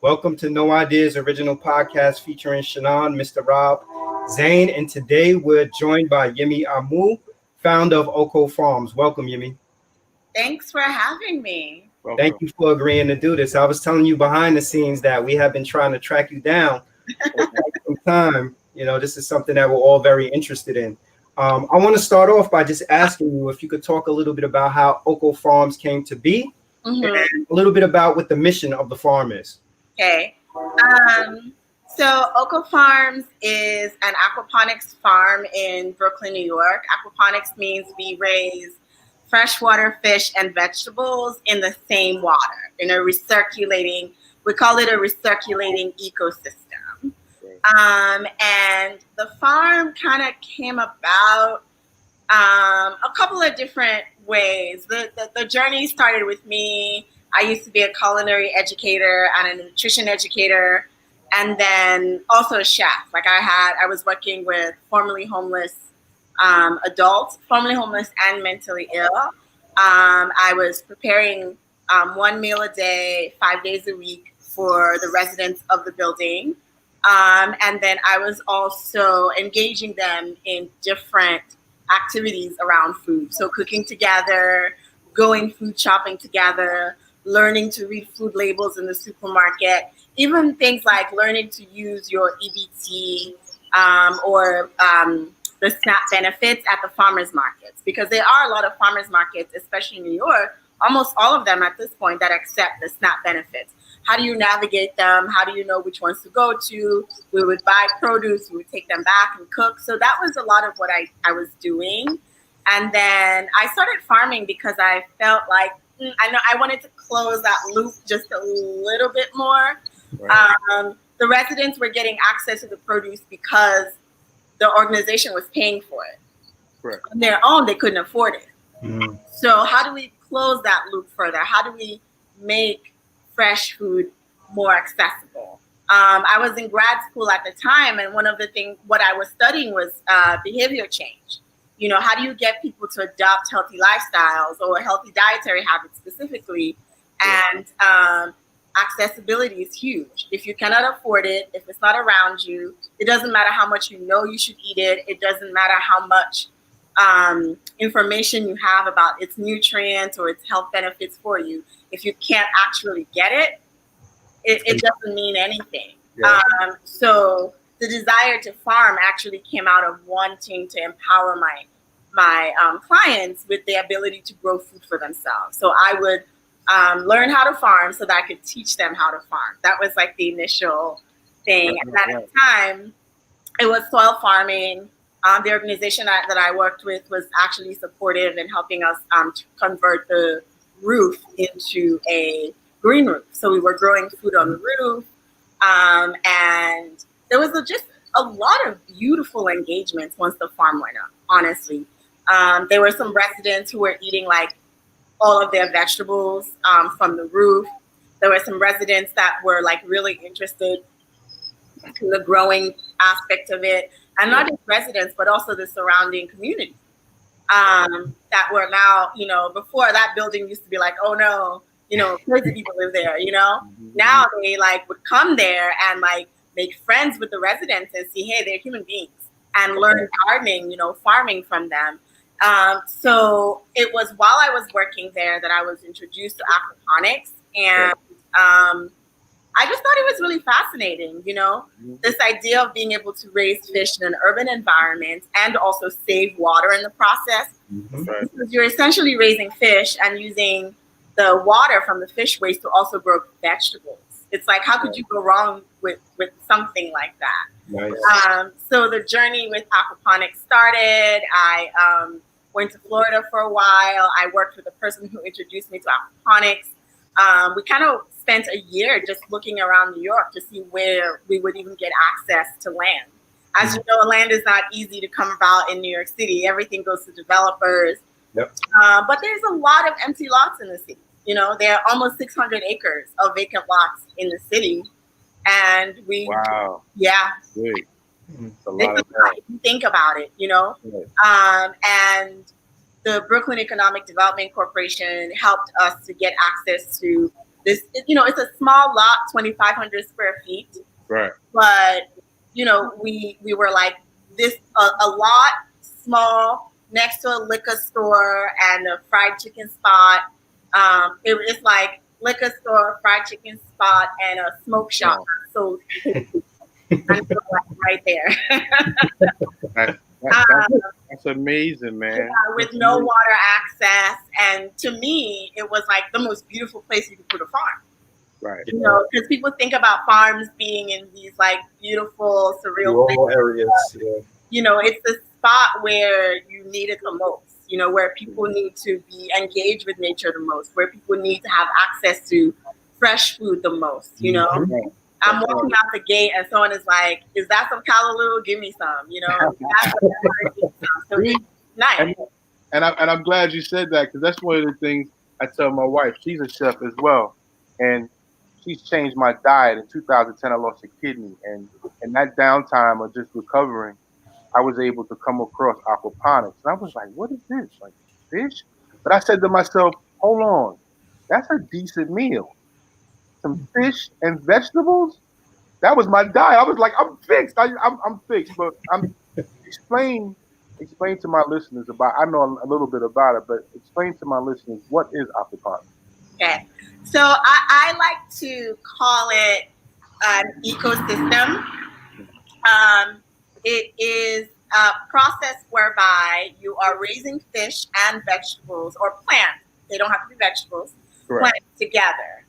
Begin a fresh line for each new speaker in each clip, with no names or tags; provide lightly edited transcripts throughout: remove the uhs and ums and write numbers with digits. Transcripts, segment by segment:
Welcome to No Ideas Original Podcast featuring Shannon, Mr. Rob, Zane, and today we're joined by Yemi Amu, founder of Oko Farms. Welcome, Yemi.
Thanks for having me.
Welcome.
Thank you for agreeing to do this. I was telling you behind the scenes that we have been trying to track you down for quite some time. You know, this is something that we're all very interested in. I want to start off by just asking you if you could talk a little bit about how Oko Farms came to be, and a little bit about what the mission of the farm is.
Okay. So Oko Farms is an aquaponics farm in Brooklyn, New York. Aquaponics means we raise freshwater fish and vegetables in the same water, in a recirculating, we call it a recirculating ecosystem. And the farm kind of came about a couple of different ways. The journey started with me. I used to be a culinary educator and a nutrition educator, and then also a chef. Like I was working with formerly homeless adults, formerly homeless and mentally ill. I was preparing one meal a day, 5 days a week for the residents of the building. And then I was also engaging them in different activities around food. So cooking together, going food shopping together, learning to read food labels in the supermarket, even things like learning to use your EBT or the SNAP benefits at the farmers markets, because there are a lot of farmers markets, especially in New York, almost all of them at this point that accept the SNAP benefits. How do you navigate them? How do you know which ones to go to? We would buy produce, we would take them back and cook. So that was a lot of what I was doing. And then I started farming because I felt like I wanted to close that loop just a little bit more. Right. The residents were getting access to the produce because the organization was paying for it.
Correct.
On their own, they couldn't afford it.
Mm-hmm.
So how do we close that loop further? How do we make fresh food more accessible? I was in grad school at the time, and one of the things, what I was studying was behavior change. You know, how do you get people to adopt healthy lifestyles or healthy dietary habits specifically? And accessibility is huge. If you cannot afford it, if it's not around you, it doesn't matter how much you know you should eat it. It doesn't matter how much information you have about its nutrients or its health benefits for you. If you can't actually get it, it doesn't mean anything. Yeah. So the desire to farm actually came out of wanting to empower my clients with the ability to grow food for themselves. So I would learn how to farm so that I could teach them how to farm. That was like the initial thing. And at the time, it was soil farming. The organization that I worked with was actually supportive in helping us to convert the roof into a green roof. So we were growing food on the roof. And there was just a lot of beautiful engagements once the farm went up, honestly. There were some residents who were eating like all of their vegetables from the roof. There were some residents that were like really interested in the growing aspect of it. And not just residents, but also the surrounding community that were now, you know, before that building used to be like, oh no, you know, crazy people live there, you know. Now they like would come there and like make friends with the residents and see, hey, they're human beings, and learn gardening, you know, farming from them. So it was while I was working there that I was introduced to aquaponics, and I just thought it was really fascinating, you know, this idea of being able to raise fish in an urban environment and also save water in the process. Because you're essentially raising fish and using the water from the fish waste to also grow vegetables. It's like, how could you go wrong with something like that? Nice. So the journey with aquaponics started. I went to Florida for a while. I worked with the person who introduced me to aquaponics. We kind of spent a year just looking around New York to see where we would even get access to land. As you know, land is not easy to come about in New York City. Everything goes to developers. Yep. But there's a lot of empty lots in the city. You know, there are almost 600 acres of vacant lots in the city. And we,
Great. It's a lot of that.
If you think about it, you know, and the Brooklyn Economic Development Corporation helped us to get access to this, it's a small lot, 2,500 square feet.
Right.
But, we were like this, a lot, small, next to a liquor store and a fried chicken spot. It's like liquor store, fried chicken spot, and a smoke shop. So right there.
That's amazing, man.
With no water access, and to me, it was like the most beautiful place you could put a farm.
Right.
Because people think about farms being in these like beautiful, surreal
areas. Yeah.
It's the spot where you need it the most. Where people need to be engaged with nature the most, where people need to have access to fresh food the most.
Mm-hmm.
I'm walking out the gate and someone is like, "Is that some callaloo? Give me some." So it's nice.
And I'm glad you said that, because that's one of the things I tell my wife. She's a chef as well, and she's changed my diet. In 2010, I lost a kidney, and in that downtime of just recovering, I was able to come across aquaponics, and I was like, "What is this? Like fish?" But I said to myself, "Hold on, that's a decent meal. Some fish and vegetables." That was my diet. I was like, "I'm fixed. I'm fixed." But I'm explain to my listeners about. I know a little bit about it, but explain to my listeners, what is aquaponics?
Okay, so I like to call it an ecosystem. It is a process whereby you are raising fish and vegetables, or plants. They don't have to be vegetables.
Correct.
Plants together.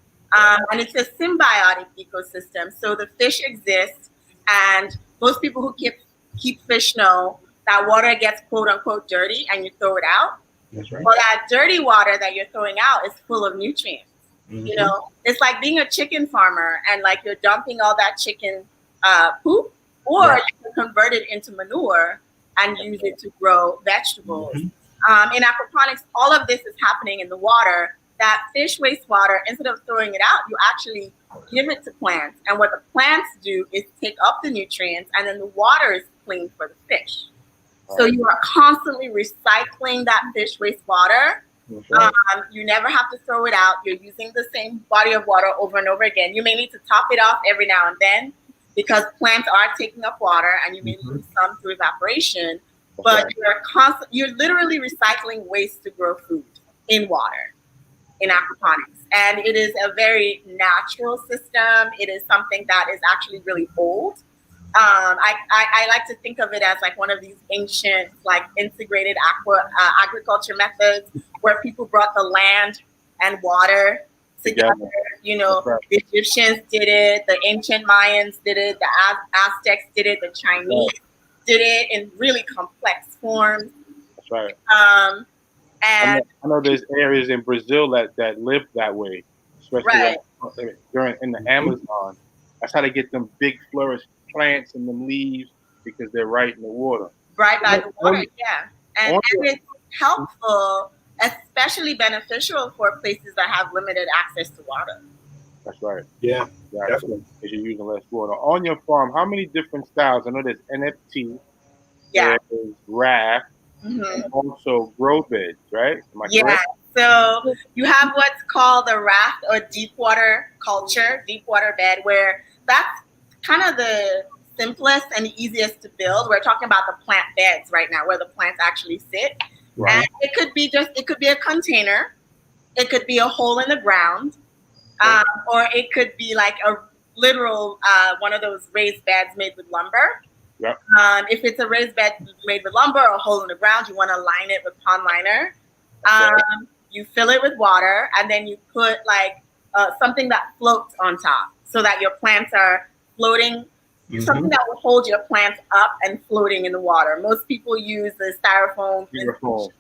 And it's a symbiotic ecosystem. So the fish exists, and most people who keep fish know that water gets quote unquote dirty and you throw it out.
That's right.
Well, that dirty water that you're throwing out is full of nutrients.
Mm-hmm.
It's like being a chicken farmer and like you're dumping all that chicken poop, or you can convert it into manure and use it to grow vegetables. Mm-hmm. In aquaponics, all of this is happening in the water. That fish wastewater, instead of throwing it out, you actually give it to plants. And what the plants do is take up the nutrients, and then the water is clean for the fish. So you are constantly recycling that fish wastewater. You never have to throw it out. You're using the same body of water over and over again. You may need to top it off every now and then because plants are taking up water, and you may lose some through evaporation. But you're literally recycling waste to grow food in water in aquaponics. And it is a very natural system. It is something that is actually really old. I like to think of it as like one of these ancient, like integrated agriculture methods where people brought the land and water together. The Egyptians did it, the ancient Mayans did it, the Aztecs did it, the Chinese did it in really complex forms.
That's right.
And
I know there's areas in Brazil that live that way, especially in the Amazon. That's how they get them big flourished plants and them leaves, because they're right in the water.
Right by the water, And it's helpful, especially beneficial for places that have limited access to water.
That's right.
Yeah, definitely.
Because you're using less water. On your farm, how many different styles? I know there's NFT, there's raft, and also grow beds, right? Am I correct?
So you have what's called a raft or deep water culture, deep water bed, where that's kind of the simplest and easiest to build. We're talking about the plant beds right now, where the plants actually sit. Right. And it could be a container, it could be a hole in the ground, or it could be like a literal one of those raised beds made with lumber.
Yep.
If it's a raised bed made with lumber or a hole in the ground, you want to line it with pond liner. You fill it with water, and then you put like something that floats on top, so that your plants are floating. Something that will hold your plants up and floating in the water. Most people use the styrofoam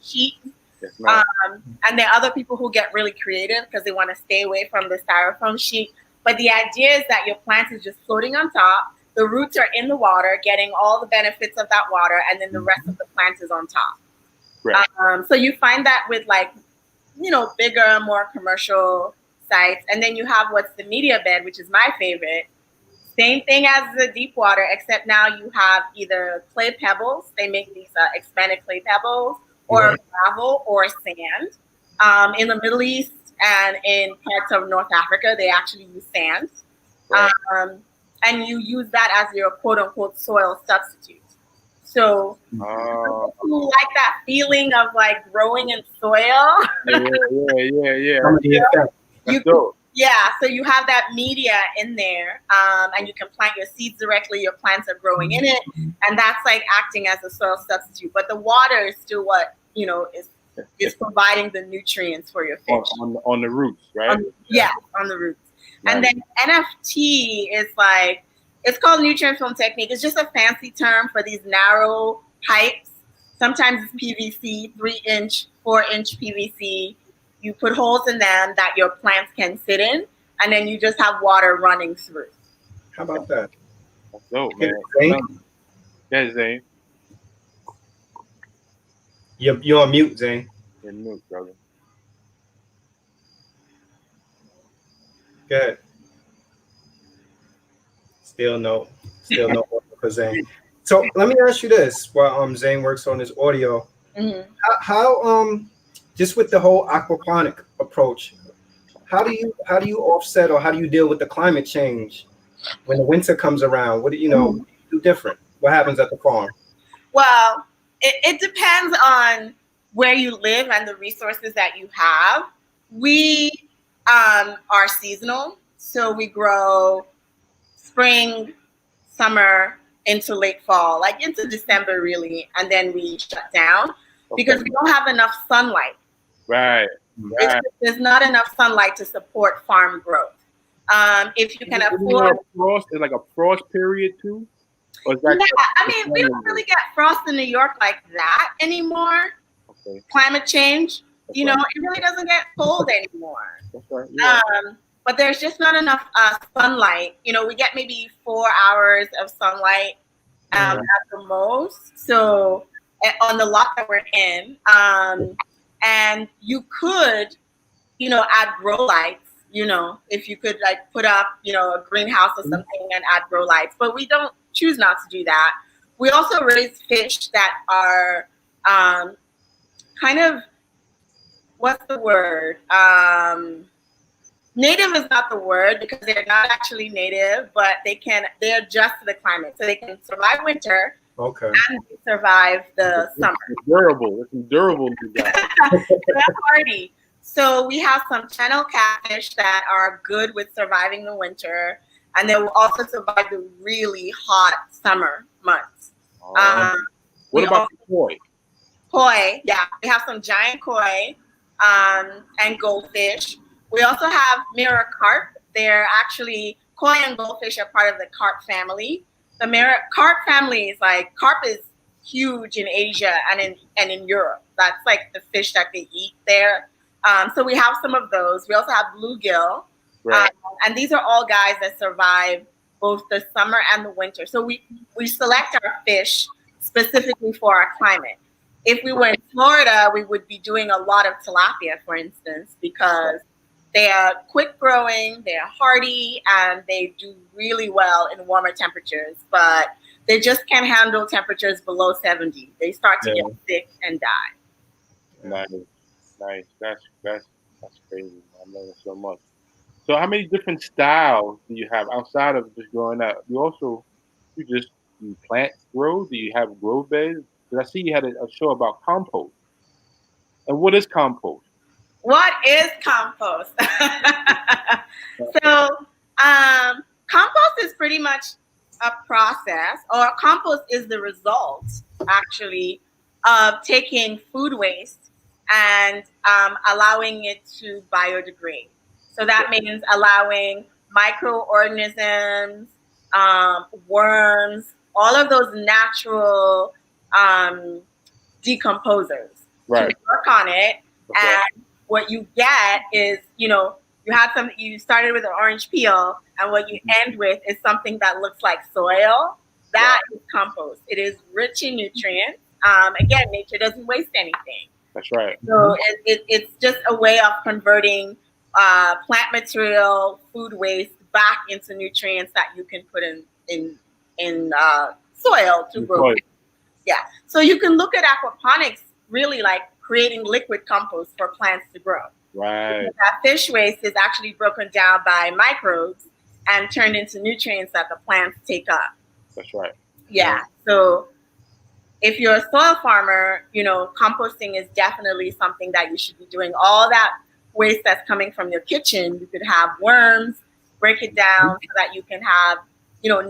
sheet. And there are other people who get really creative because they want to stay away from the styrofoam sheet. But the idea is that your plant is just floating on top. The roots are in the water, getting all the benefits of that water, and then the rest of the plant is on top. Right. So you find that with bigger, more commercial sites. And then you have what's the media bed, which is my favorite. Same thing as the deep water, except now you have either clay pebbles. They make these expanded clay pebbles, or gravel or sand. In the Middle East, and in parts of North Africa, they actually use sand.
Right.
And you use that as your quote unquote soil substitute. So who like that feeling of like growing in soil.
Yeah.
Some of the effects.
You can, yeah, so you have that media in there, and you can plant your seeds directly. Your plants are growing in it, and that's like acting as a soil substitute. But the water is still what is providing the nutrients for your fish
on the roots, right?
on the roots. Right. And then NFT is like, it's called nutrient film technique. It's just a fancy term for these narrow pipes. Sometimes it's PVC, 3-inch, 4-inch PVC. You put holes in them that your plants can sit in, and then you just have water running through.
How about that?
That's dope, man. Yeah, Zane.
You're on mute, Zane.
You're mute, brother.
Go ahead. Still no for Zane. So let me ask you this: while Zane works on his audio, how just with the whole aquaponic approach, how do you offset, or how do you deal with the climate change when the winter comes around? What do you do different? What happens at the farm?
Well, it depends on where you live and the resources that you have. We are seasonal, so we grow spring, summer, into late fall, like into December really, and then we shut down because we don't have enough sunlight.
Right.
There's not enough sunlight to support farm growth. If you can afford
frost, is like a frost period too. Or is that
I mean, we don't really get frost in New York like that anymore. Okay. Climate change, it really doesn't get cold anymore.
That's right. Yeah.
But there's just not enough sunlight. We get maybe 4 hours of sunlight at the most. So on the lot that we're in, and you could, add grow lights. If you could like put up, a greenhouse or something and add grow lights. But we don't choose not to do that. We also raise fish that are kind of, what's the word? Native is not the word because they're not actually native, but they adjust to the climate. So they can survive winter and survive the summer.
It's durable.
They're hardy. So we have some channel catfish that are good with surviving the winter, and they will also survive the really hot summer months.
What about koi?
Koi, yeah. We have some giant koi and goldfish. We also have mirror carp. They're actually, koi and goldfish are part of the carp family. The mirror carp family is like, carp is huge in Asia and in Europe. That's like the fish that they eat there. So we have some of those. We also have bluegill.
Right.
And these are all guys that survive both the summer and the winter. So we select our fish specifically for our climate. If we were in Florida, we would be doing a lot of tilapia, for instance, because they are quick growing, they're hardy, and they do really well in warmer temperatures. But they just can't handle temperatures below 70. They start to get sick and die.
Nice. That's crazy. I love it so much. So how many different styles do you have outside of just growing up? You plant grow? Do you have grow beds? Because I see you had a show about compost. And what is compost?
What is compost? So compost is pretty much a process, or compost is the result, actually, of taking food waste and allowing it to biodegrade. So that means allowing microorganisms, worms, all of those natural decomposers to work on it. And what you get is, you started with an orange peel, and what you end with is something that looks like soil. That is compost. It is rich in nutrients. Again, nature doesn't waste anything.
That's right.
So it's just a way of converting plant material, food waste back into nutrients that you can put in soil to grow. Yeah. So you can look at aquaponics really like creating liquid compost for plants to grow.
Right.
Because that fish waste is actually broken down by microbes and turned into nutrients that the plants take up.
That's right.
Yeah. So if you're a soil farmer, composting is definitely something that you should be doing. All that waste that's coming from your kitchen, you could have worms, break it down so that you can have,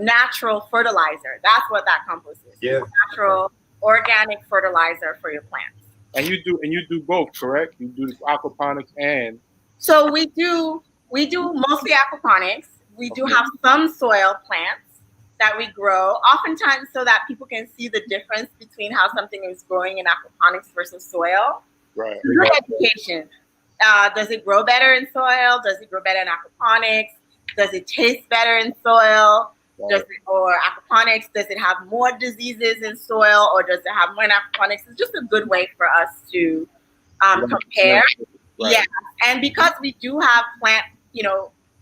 natural fertilizer. That's what that compost is.
Yeah.
Natural organic fertilizer for your plants.
And you do both, correct? You do aquaponics and
So we do mostly aquaponics. We do have some soil plants that we grow, oftentimes so that people can see the difference between how something is growing in aquaponics versus soil.
right.
Good education. Does it grow better in soil? Does it grow better in aquaponics? Does it taste better in soil? Or aquaponics, does it have more diseases in soil, or does it have more in aquaponics? It's just a good way for us to compare.
Right.
Yeah, and because we do have plant,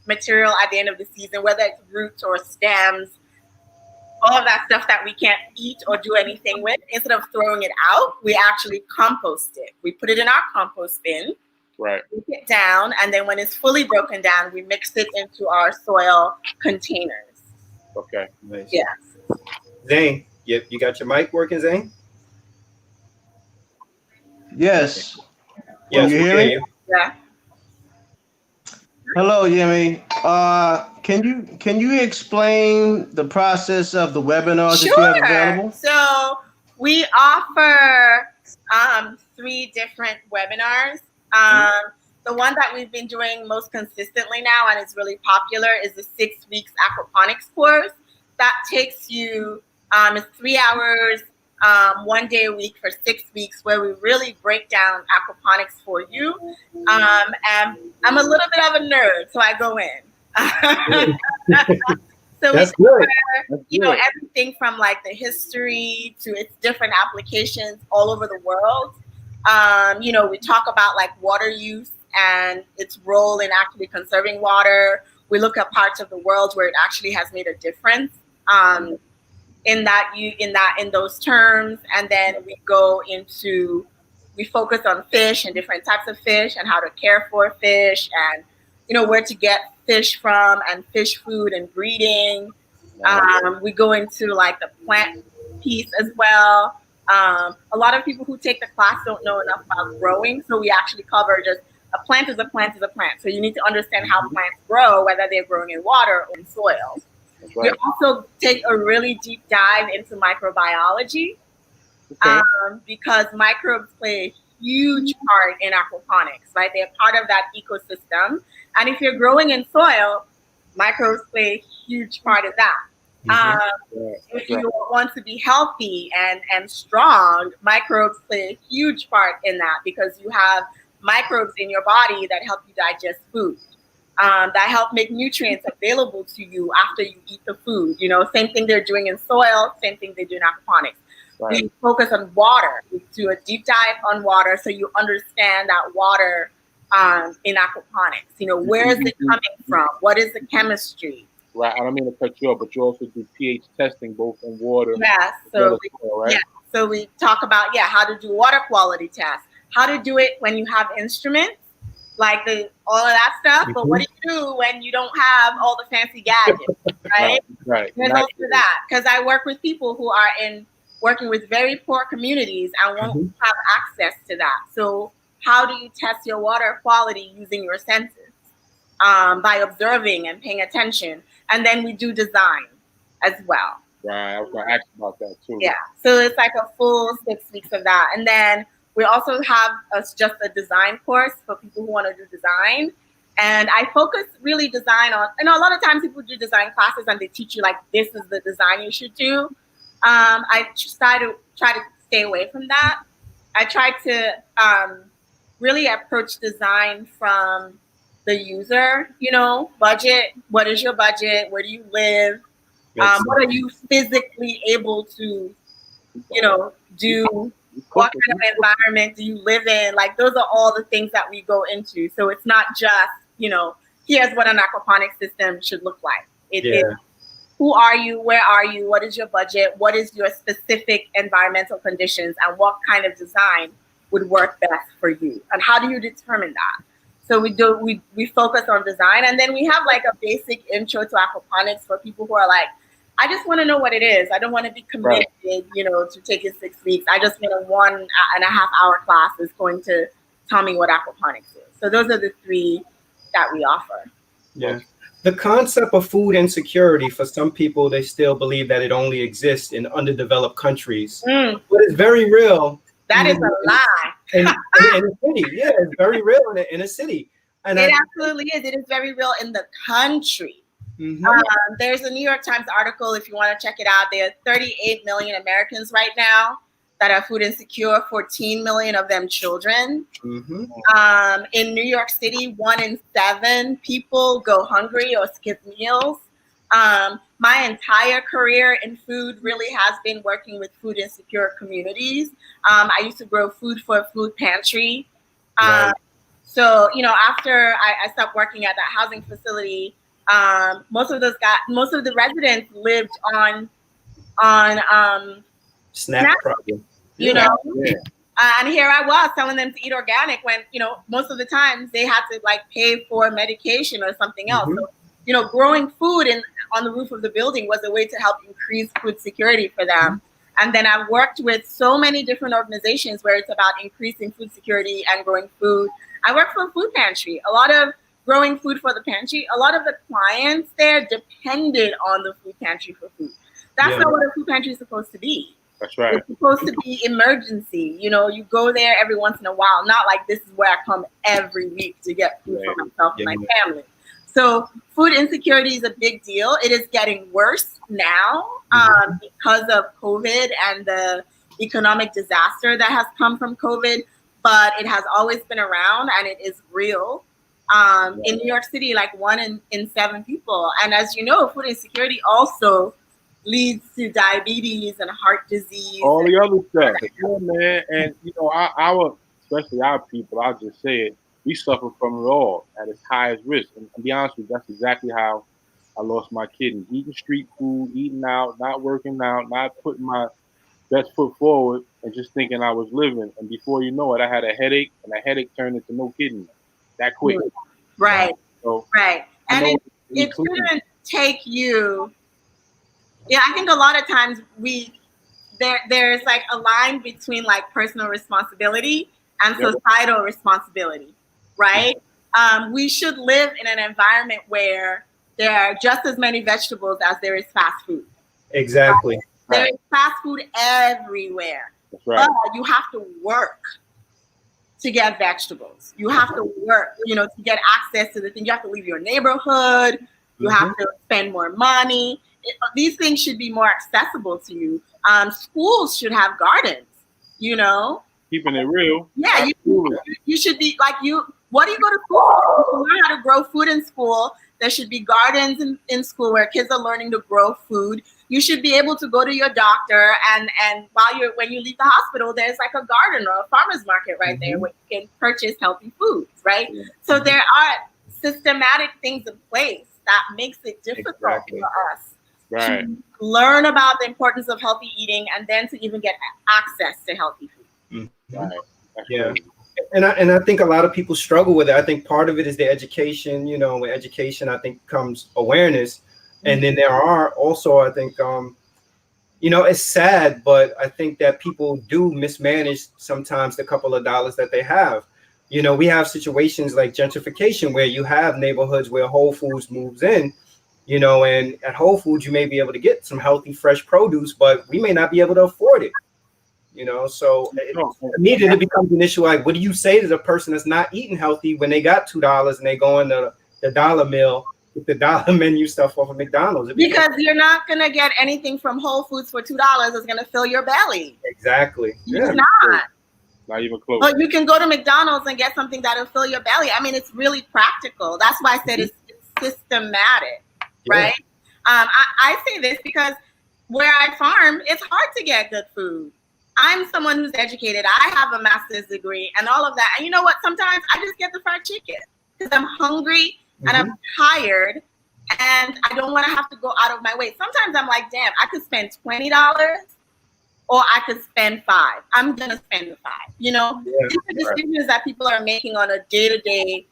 material at the end of the season, whether it's roots or stems, all of that stuff that we can't eat or do anything with, instead of throwing it out, we actually compost it. We put it in our compost bin,
Right.
break it down, and then when it's fully broken down, we mix it into our soil containers.
Okay.
Nice.
Yes.
Zane, you got your mic working, Zane?
Yes.
Yes,
you
we
hear
hear
me?
you.
Yeah.
Hello, Yemi. Can you explain the process of the webinars that you have available?
So we offer 3 different webinars. The one that we've been doing most consistently now, and it's really popular, is the 6 weeks aquaponics course. That takes you, it's 3 hours, 1 day a week for 6 weeks, where we really break down aquaponics for you. And I'm a little bit of a nerd, so I go in. So
That's
we
good.
cover, everything from like the history to its different applications all over the world. We talk about like water use and its role in actually conserving water. We look at parts of the world where it actually has made a difference in those terms, and then we focus on fish and different types of fish and how to care for fish and where to get fish from and fish food and breeding. We go into like the plant piece as well. A lot of people who take the class don't know enough about growing, so we actually cover just a plant is a plant is a plant. So you need to understand how plants grow, whether they're growing in water or in soil.
Right.
We also take a really deep dive into microbiology, because microbes play a huge part in aquaponics, right? They're part of that ecosystem. And if you're growing in soil, microbes play a huge part of that. If you want to be healthy and strong, microbes play a huge part in that, because you have microbes in your body that help you digest food, that help make nutrients available to you after you eat the food. Same thing they're doing in soil, same thing they do in aquaponics.
Right.
We focus on water. We do a deep dive on water so you understand that water in aquaponics. Where is it coming from? What is the chemistry?
Right. I don't mean to cut you off, but you also do pH testing both in water.
Yes. So we talk about how to do water quality tests, how to do it when you have instruments, like all of that stuff. But what do you do when you don't have all the fancy gadgets, right?
Right.
There's also that, because I work with people who are working with very poor communities and won't have access to that. So how do you test your water quality using your senses? By observing and paying attention. And then we do design as well.
Right. I was going to ask about that too.
Yeah. So it's like a full 6 weeks of that. And then we also have just a design course for people who want to do design. And I focus really design on, a lot of times people do design classes and they teach you like, this is the design you should do. I try to stay away from that. I try to really approach design from the user, budget. What is your budget? Where do you live? What are you physically able to, do? What kind of environment do you live in? Like, those are all the things that we go into. So it's not just, here's what an aquaponics system should look like. Who are you? Where are you? What is your budget? What is your specific environmental conditions? And what kind of design would work best for you? And how do you determine that? So we focus on design, and then we have like a basic intro to aquaponics for people who are like, I just want to know what it is. I don't want to be committed, to take it 6 weeks. I just want a 1.5 hour class is going to tell me what aquaponics is. So those are the 3 that we offer.
Yeah. The concept of food insecurity, for some people, they still believe that it only exists in underdeveloped countries. But it's very real.
That is a lie.
In a city. Yeah, it's very real in a city. And
it absolutely is. It is very real in the country. There's a New York Times article, if you want to check it out. There are 38 million Americans right now that are food insecure, 14 million of them children. In New York City, 1 in 7 people go hungry or skip meals. My entire career in food really has been working with food insecure communities. I used to grow food for a food pantry. So, after I stopped working at that housing facility, most of the residents lived on
SNAP program.
And here I was telling them to eat organic when, most of the times they had to like pay for medication or something else. So, growing food on the roof of the building was a way to help increase food security for them. And then I've worked with so many different organizations where it's about increasing food security and growing food. I work for a food pantry. A lot of growing food for the pantry, a lot of the clients there depended on the food pantry for food. That's not what a food pantry is supposed to be.
That's right.
It's supposed to be emergency. You go there every once in a while, not like this is where I come every week to get food for myself and my family. So food insecurity is a big deal. It is getting worse now because of COVID and the economic disaster that has come from COVID, but it has always been around and it is real. In New York City, like 1 in 7 people. And as you know, food insecurity also leads to diabetes and heart disease.
All the other stuff. Yeah, man. And, especially our people, I'll just say it, we suffer from it all at its highest risk. And to be honest with you, that's exactly how I lost my kidneys. Eating street food, eating out, not working out, not putting my best foot forward, and just thinking I was living. And before you know it, I had a headache, and the headache turned into no kidney that quick.
Right.
So,
right. And it shouldn't take you. Yeah, I think a lot of times there's like a line between like personal responsibility and societal responsibility, right? We should live in an environment where there are just as many vegetables as there is fast food.
Exactly.
There is fast food everywhere.
That's right.
But you have to work to get vegetables. You have to work, to get access to the thing. You have to leave your neighborhood. You have to spend more money. These things should be more accessible to you. Schools should have gardens,
Keeping it real.
Yeah, you should be like what do you go to school for? You learn how to grow food in school. There should be gardens in school where kids are learning to grow food. You should be able to go to your doctor and when you leave the hospital, there's like a garden or a farmer's market right there where you can purchase healthy foods, right? Yeah. So there are systematic things in place that makes it difficult for us to learn about the importance of healthy eating and then to even get access to healthy food.
Right.
Yeah. And I think a lot of people struggle with it. I think part of it is the education, with education, I think comes awareness. And then there are also, I think, it's sad, but I think that people do mismanage sometimes the couple of dollars that they have. We have situations like gentrification where you have neighborhoods where Whole Foods moves in, and at Whole Foods, you may be able to get some healthy, fresh produce, but we may not be able to afford it. So immediately it becomes an issue. Like, what do you say to the person that's not eating healthy when they got $2 and they go in the dollar meal with the dollar menu stuff off of McDonald's?
Because you're not going to get anything from Whole Foods for $2 that's going to fill your belly.
Exactly.
You're not.
Not even close.
But you can go to McDonald's and get something that'll fill your belly. I mean, it's really practical. That's why I said it's systematic, right? I say this because where I farm, it's hard to get good food. I'm someone who's educated. I have a master's degree and all of that. And you know what? Sometimes I just get the fried chicken because I'm hungry and I'm tired and I don't want to have to go out of my way. Sometimes I'm like, damn, I could spend $20 or I could spend $5. I'm going to spend the $5. These are decisions that people are making on a day-to-day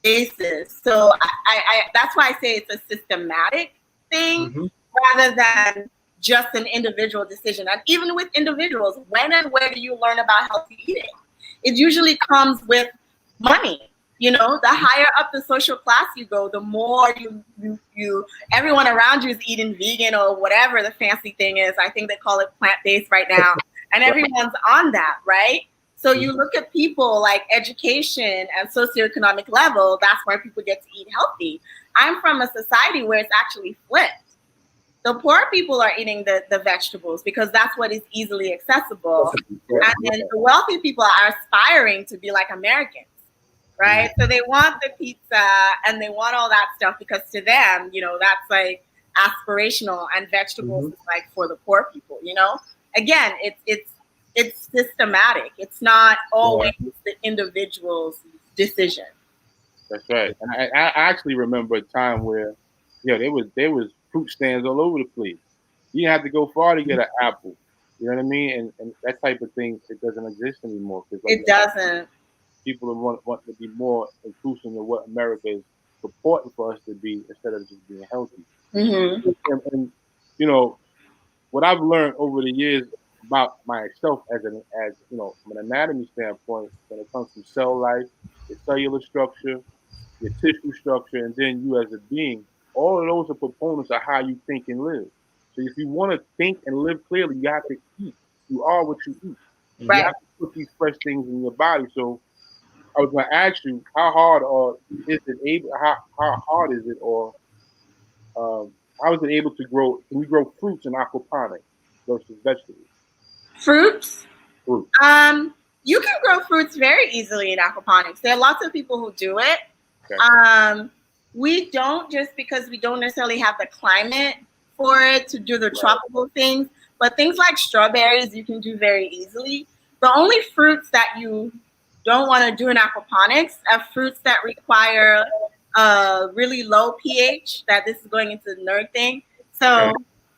basis. So I that's why I say it's a systematic thing rather than just an individual decision. And even with individuals, when and where do you learn about healthy eating? It usually comes with money. You know, the higher up the social class you go, the more you everyone around you is eating vegan or whatever the fancy thing is. I think they call it plant-based right now. And everyone's on that, right? So you look at people like education and socioeconomic level, that's where people get to eat healthy. I'm from a society where it's actually flipped. The poor people are eating the vegetables because that's what is easily accessible. And then the wealthy people are aspiring to be like Americans, right? So they want the pizza and they want all that stuff because to them, you know, that's like aspirational, and vegetables is like for the poor people, you know? Again, it's systematic. It's not always the individual's decision.
That's right. And I actually remember a time where, you know, there was fruit stands all over the place. You didn't have to go far to get an apple. You know what I mean? And that type of thing, it doesn't exist anymore. Like,
it doesn't.
People want to be more inclusive in what America is purporting for us to be instead of just being healthy. And you know, what I've learned over the years about myself as you know, from an anatomy standpoint, when it comes to cell life, your cellular structure, your tissue structure, and then you as a being, all of those are proponents of how you think and live. So if you want to think and live clearly, you have to eat. You are what you eat.
Right.
You have to put these fresh things in your body. So I was going to ask you, how hard is it or how is it able to grow? Can we grow fruits in aquaponics versus vegetables?
Fruits?
Fruit.
You can grow fruits very easily in aquaponics. There are lots of people who do it.
Okay.
We don't, just because we don't necessarily have the climate for it to do the tropical things, but things like strawberries you can do very easily. The only fruits that you don't want to do in aquaponics are fruits that require a really low pH. That this is going into the nerd thing. So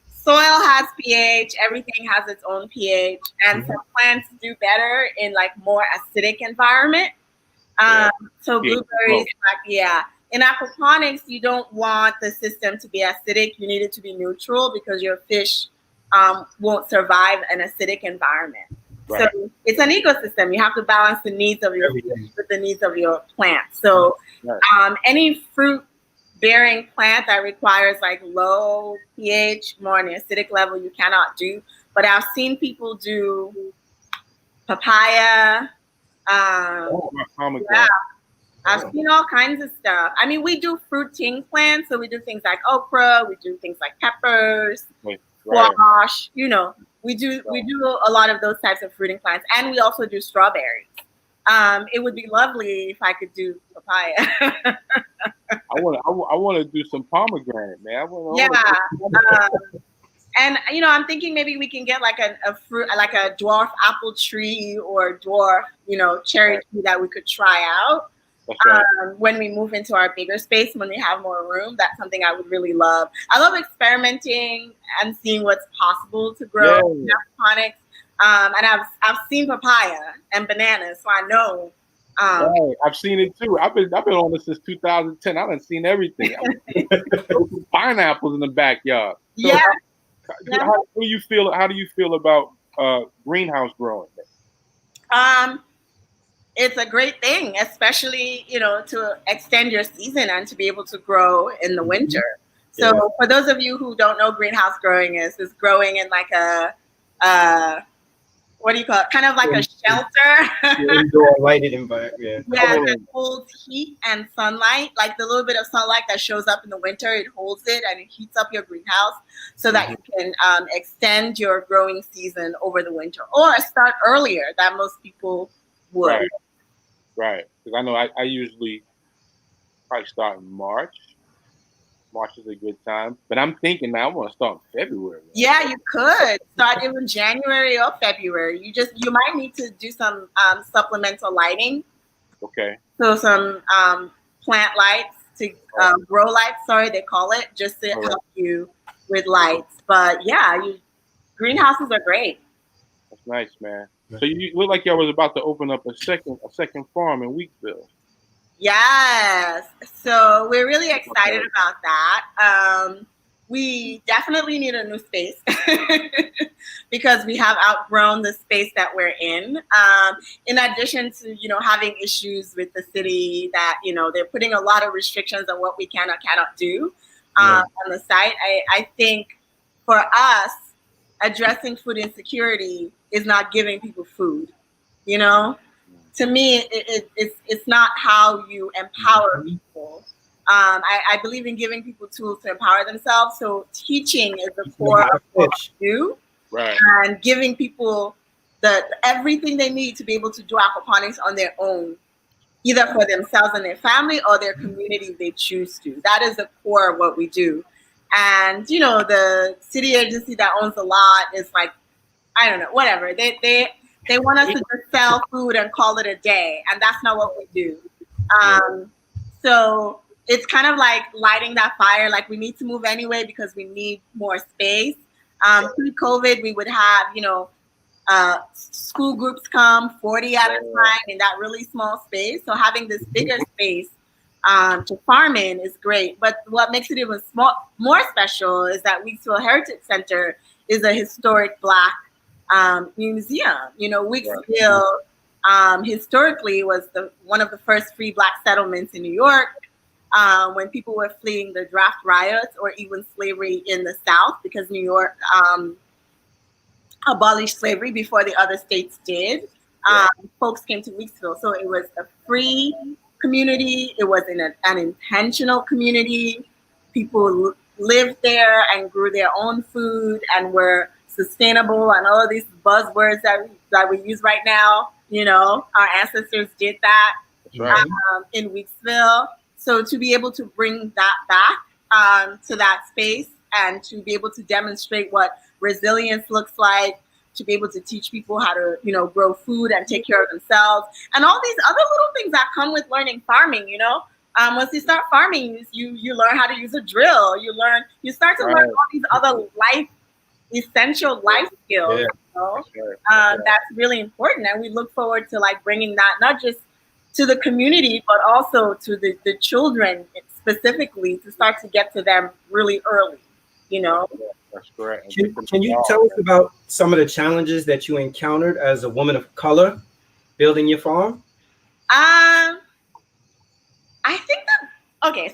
soil has pH, everything has its own pH, and some plants do better in like more acidic environment. So blueberries, in aquaponics, you don't want the system to be acidic. You need it to be neutral because your fish won't survive an acidic environment. Right. So it's an ecosystem. You have to balance the needs of your fish with the needs of your plant. So any fruit-bearing plant that requires like low pH, more on the acidic level, you cannot do. But I've seen people do papaya. I've seen all kinds of stuff. I mean, we do fruiting plants, so we do things like okra, we do things like peppers, squash. You know, we do a lot of those types of fruiting plants, and we also do strawberries. It would be lovely if I could do papaya.
I want to do some pomegranate, man.
And you know, I'm thinking maybe we can get like a fruit, like a dwarf apple tree or dwarf, you know, cherry tree that we could try out. When we move into our bigger space, when we have more room. That's something I would really love. I love experimenting and seeing what's possible to grow in aquaponics. And I've seen papaya and bananas, so I know.
I've seen it too. I've been on this since 2010. I've seen everything. Pineapples in the backyard. So how do you feel about greenhouse growing?
It's a great thing, especially, you know, to extend your season and to be able to grow in the winter. So for those of you who don't know, greenhouse growing is growing in like a what do you call it? Kind of like a shelter.
Indoor lighted environment.
That holds heat and sunlight. Like the little bit of sunlight that shows up in the winter, it holds it and it heats up your greenhouse so that you can extend your growing season over the winter or start earlier than most people would.
Right. Because I know I usually probably start in March. March is a good time. But I'm thinking now I want to start in February.
Yeah, you could start in January or February. You might need to do some supplemental lighting.
Okay.
So some plant lights to grow lights, sorry, they call it, just to help you with lights. But yeah, greenhouses are great.
That's nice, man. So you look like y'all was about to open up a second farm in Weeksville.
Yes. So we're really excited about that. We definitely need a new space because we have outgrown the space that we're in addition to, having issues with the city that, they're putting a lot of restrictions on what we can or cannot do on the site. I think for us, addressing food insecurity is not giving people food, To me, it's not how you empower people. I believe in giving people tools to empower themselves. So teaching is the core of what we do,
right?
And giving people everything they need to be able to do aquaponics on their own, either for themselves and their family or their community if they choose to. That is the core of what we do. And the city agency that owns the lot is like, I don't know, whatever. They want us to just sell food and call it a day, and that's not what we do. So it's kind of like lighting that fire. Like, we need to move anyway because we need more space. Pre-COVID, we would have, school groups come 40 at a time in that really small space. So having this bigger space to farm in is great. But what makes it even more special is that Weeksville Heritage Center is a historic Black museum. Weeksville historically was one of the first free Black settlements in New York when people were fleeing the draft riots or even slavery in the South, because New York abolished slavery before the other states did. Folks came to Weeksville. So it was a free community. It was an intentional community. People lived there and grew their own food and were sustainable, and all of these buzzwords that we use right now. Our ancestors did that in Weeksville. So to be able to bring that back to that space and to be able to demonstrate what resilience looks like, to be able to teach people how to, grow food and take care of themselves, and all these other little things that come with learning farming. Once you start farming, you learn how to use a drill. You start to learn all these other essential life skills. That's really important, and we look forward to bringing that not just to the community but also to the children specifically, to start to get to them really early.
That's correct.
Can you tell us about some of the challenges that you encountered as a woman of color building your farm?
I think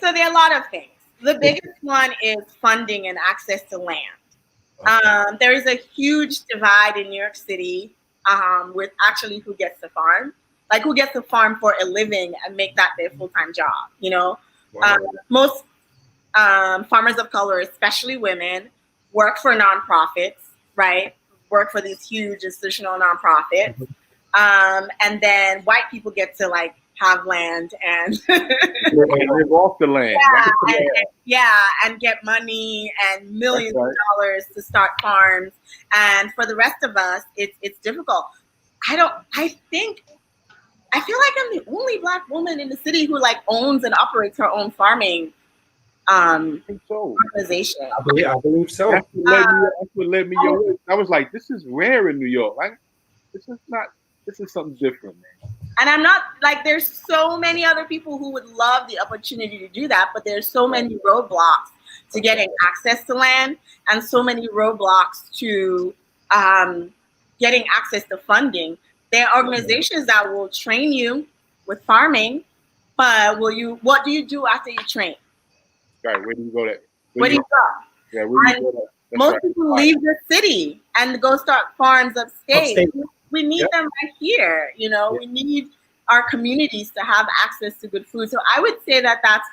so there are a lot of things. The biggest one is funding and access to land. There is a huge divide in New York City with actually who gets to farm, who gets to farm for a living and make that their full-time job. Most farmers of color, especially women, work for nonprofits, right? Work for these huge institutional nonprofits. And then white people get to have land and
live off the land.
And get money and millions of dollars to start farms. And for the rest of us, it's difficult. I feel like I'm the only Black woman in the city who owns and operates her own farming organization.
I believe so.
That's what led me your way. I was like, this is rare in New York. This is something different, man.
And I'm not there's so many other people who would love the opportunity to do that, but there's so many roadblocks to getting access to land, and so many roadblocks to getting access to funding. There are organizations that will train you with farming, but what do you do after you train?
Right, where do you go?
Where do you go?
Yeah, where do you go?
Most people leave the city and go start farms upstate. We need them right here. We need our communities to have access to good food. So I would say that that's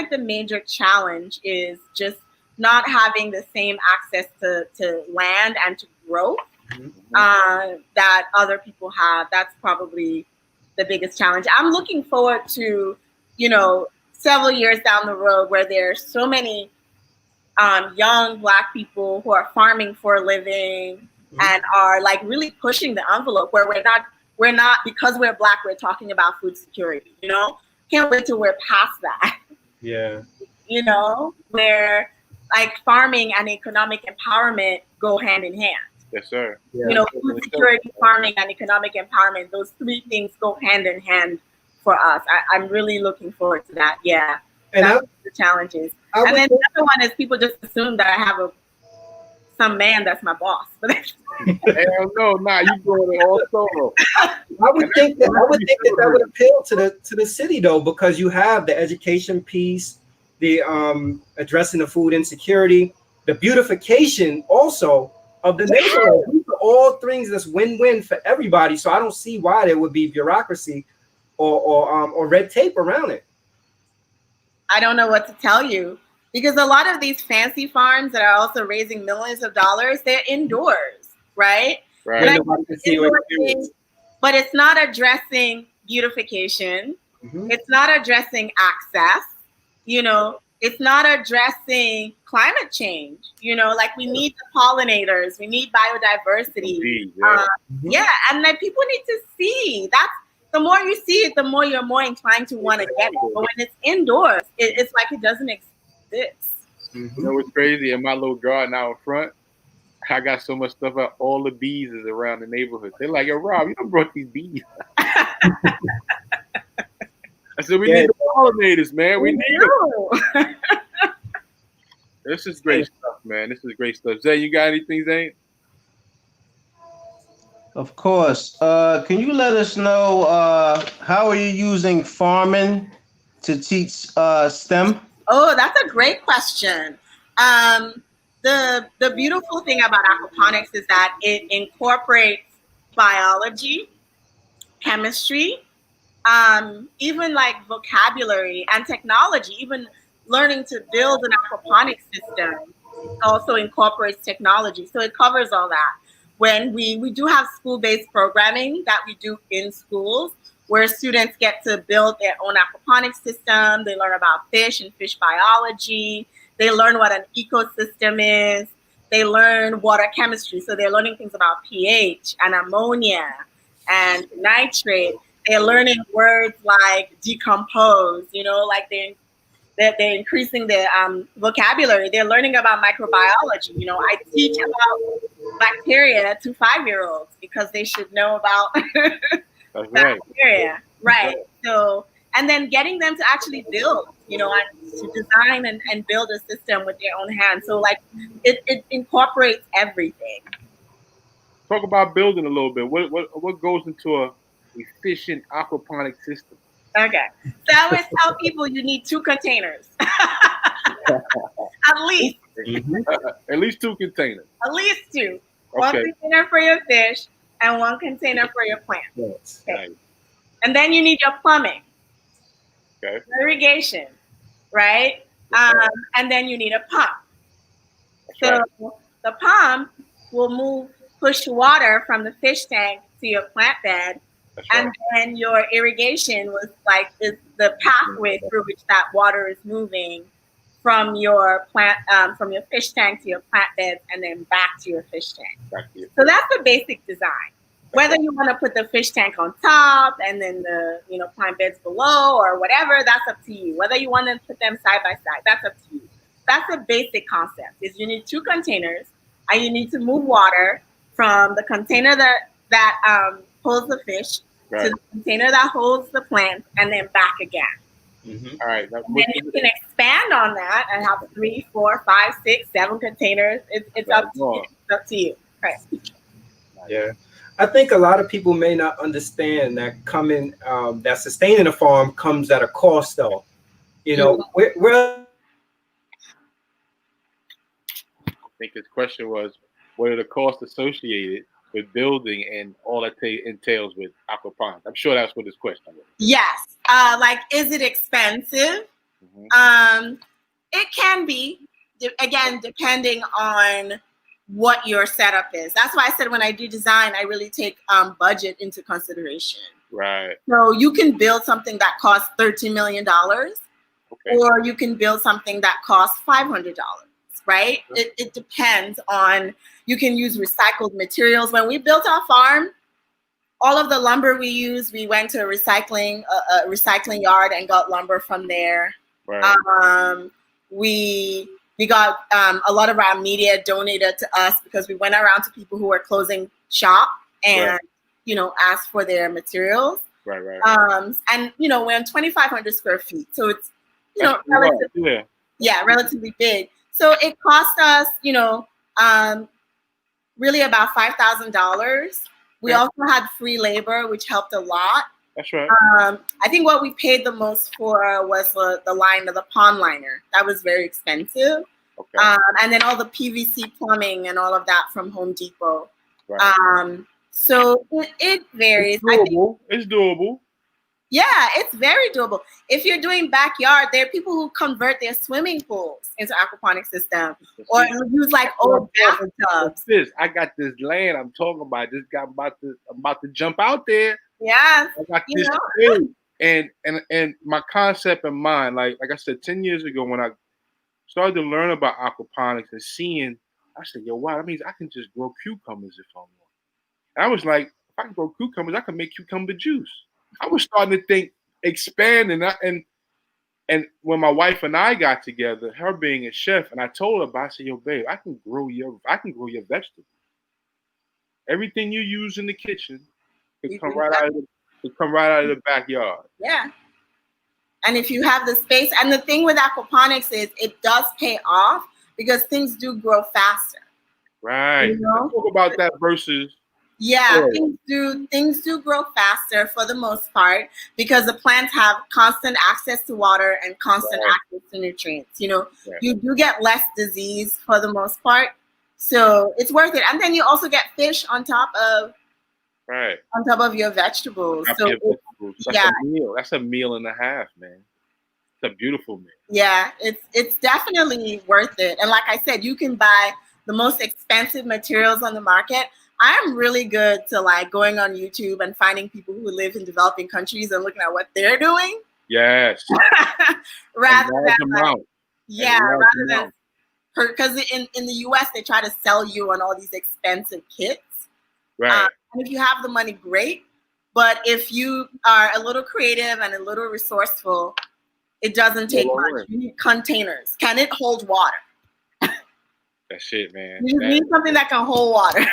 the major challenge, is just not having the same access to land and to growth that other people have. That's probably the biggest challenge. I'm looking forward to, several years down the road where there's so many young Black people who are farming for a living and are really pushing the envelope, where we're not because we're Black, we're talking about food security. Can't wait till we're past that.
Yeah.
Where farming and economic empowerment go hand in hand.
Yes, sir.
Yeah. Food security, farming, and economic empowerment, those three things go hand in hand for us. I'm really looking forward to that. Yeah,
And
that's the challenges. And then the other one is people just assume that I have some man that's my boss.
Hell no, nah, you doing it all solo.
I would think that would appeal to the city though, because you have the education piece, the addressing the food insecurity, the beautification also of the neighborhood. These are all things that's win-win for everybody. So I don't see why there would be bureaucracy or red tape around it.
I don't know what to tell you, because a lot of these fancy farms that are also raising millions of dollars, they're indoors, right?
Right.
But it's not addressing beautification.
Mm-hmm.
It's not addressing access. You know, it's not addressing climate change. You know, like we need the pollinators, we need biodiversity.
Indeed, yeah.
Yeah, and like people need to see that. The more you see it, the more you're more inclined to want to get it. But when it's indoors, it's like it doesn't exist.
You know what's crazy? In my little garden out in front, I got so much stuff out. All the bees is around the neighborhood. They're like, yo, Rob, you done brought these bees. I said, we need the pollinators, man. We need them. This is great stuff, man. This is great stuff. Zay, you got anything, Zay?
Of course. Can you let us know how are you using farming to teach STEM?
Oh, that's a great question. The beautiful thing about aquaponics is that it incorporates biology, chemistry, even like vocabulary and technology. Even learning to build an aquaponics system also incorporates technology. So it covers all that. When we do have school-based programming that we do in schools, where students get to build their own aquaponics system. They learn about fish and fish biology. They learn what an ecosystem is. They learn water chemistry. So they're learning things about pH and ammonia and nitrate. They're learning words like decompose, you know, like they're increasing their vocabulary. They're learning about microbiology. You know, I teach about bacteria to 5-year-olds because they should know about
That's right.
bacteria. Right. So, and then getting them to actually build, you know, to design and build a system with their own hands. So like it incorporates everything.
Talk about building a little bit. What goes into a efficient aquaponic system?
Okay. So I always tell people you need 2 containers. At least.
At least 2 containers.
At least 2.
Okay.
One container for your fish and 1 container for your plants.
Yes.
Okay. And then you need your plumbing.
Okay.
Irrigation, right? And then you need a pump. So the pump will push water from the fish tank to your plant bed. And then your irrigation is the pathway through which that water is moving from your plant, from your fish tank to your plant beds, and then back to your fish tank. So that's the basic design. Whether you want to put the fish tank on top and then the plant beds below or whatever, that's up to you. Whether you want to put them side by side, that's up to you. That's the basic concept. Is you need 2 containers, and you need to move water from the container that holds the fish to the container that holds the plant, and then back again.
All right.
Then you can expand on that and have 3, 4, 5, 6, 7 containers. It's up to you. It's up to you. Right.
Yeah. I think a lot of people may not understand that that sustaining a farm comes at a cost, though. You know, I
think his question was, what are the costs associated with building and all that entails with aquaponics? I'm sure that's what his question was.
Yes. Like, is it expensive? It can be, again, depending on what your setup is. That's why I said when I do design, I really take budget into consideration.
Right.
So you can build something that costs $13 million, or you can build something that costs $500, right? It depends on, you can use recycled materials. When we built our farm, all of the lumber we used, we went to a recycling yard and got lumber from there. Right. We got a lot of our media donated to us because we went around to people who were closing shop and, asked for their materials.
Right.
And we're on 2,500 square feet, so it's relatively big. So it cost us really about $5,000. We also had free labor, which helped a lot.
That's right.
I think what we paid the most for was the pond liner. That was very expensive.
Okay.
And then all the PVC plumbing and all of that from Home Depot.
Right.
So it varies.
It's doable.
Yeah, it's very doable. If you're doing backyard, there are people who convert their swimming pools into aquaponics system or use like old bathtubs.
I got this land I'm talking about. This guy I'm about to jump out there.
Yes.
I got this thing. And my concept in mind, like I said, 10 years ago when I started to learn about aquaponics and seeing, I said, yo, wow, that means I can just grow cucumbers if I want. And I was like, if I can grow cucumbers, I can make cucumber juice. I was starting to think, expand, and when my wife and I got together, her being a chef, and I told her, I said, yo, babe, I can grow your vegetables. Everything you use in the kitchen could come right out of the backyard.
Yeah. And if you have the space, and the thing with aquaponics is it does pay off because things do grow faster.
Right. Let's talk about that versus.
Yeah, things do grow faster for the most part because the plants have constant access to water and constant access to nutrients. You do get less disease for the most part, so it's worth it. And then you also get fish on top of your vegetables.
That's a meal. That's a meal and a half, man. It's a beautiful meal.
Yeah, it's definitely worth it. And like I said, you can buy the most expensive materials on the market. I'm really good to like going on YouTube and finding people who live in developing countries and looking at what they're doing.
Yes.
Rather than because in the US they try to sell you on all these expensive kits.
Right.
And if you have the money, great. But if you are a little creative and a little resourceful, it doesn't take much. You need containers. Can it hold water?
That's it, man.
You need something that can hold water.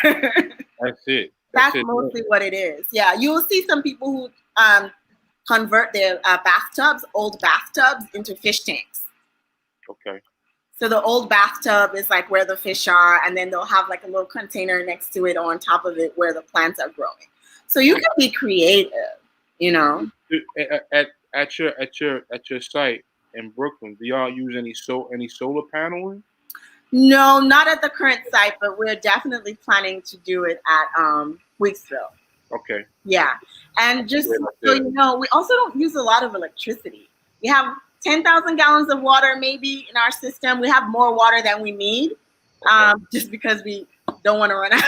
That's it.
That's mostly what it is. Yeah, you will see some people who convert their old bathtubs, into fish tanks.
Okay.
So the old bathtub is like where the fish are, and then they'll have like a little container next to it or on top of it where the plants are growing. So you can be creative,
At your site in Brooklyn, do y'all use any solar paneling?
No, not at the current site, but we're definitely planning to do it at Weeksville.
Okay.
Yeah. And just so you know, we also don't use a lot of electricity. We have 10,000 gallons of water maybe in our system. We have more water than we need just because we don't want to run out.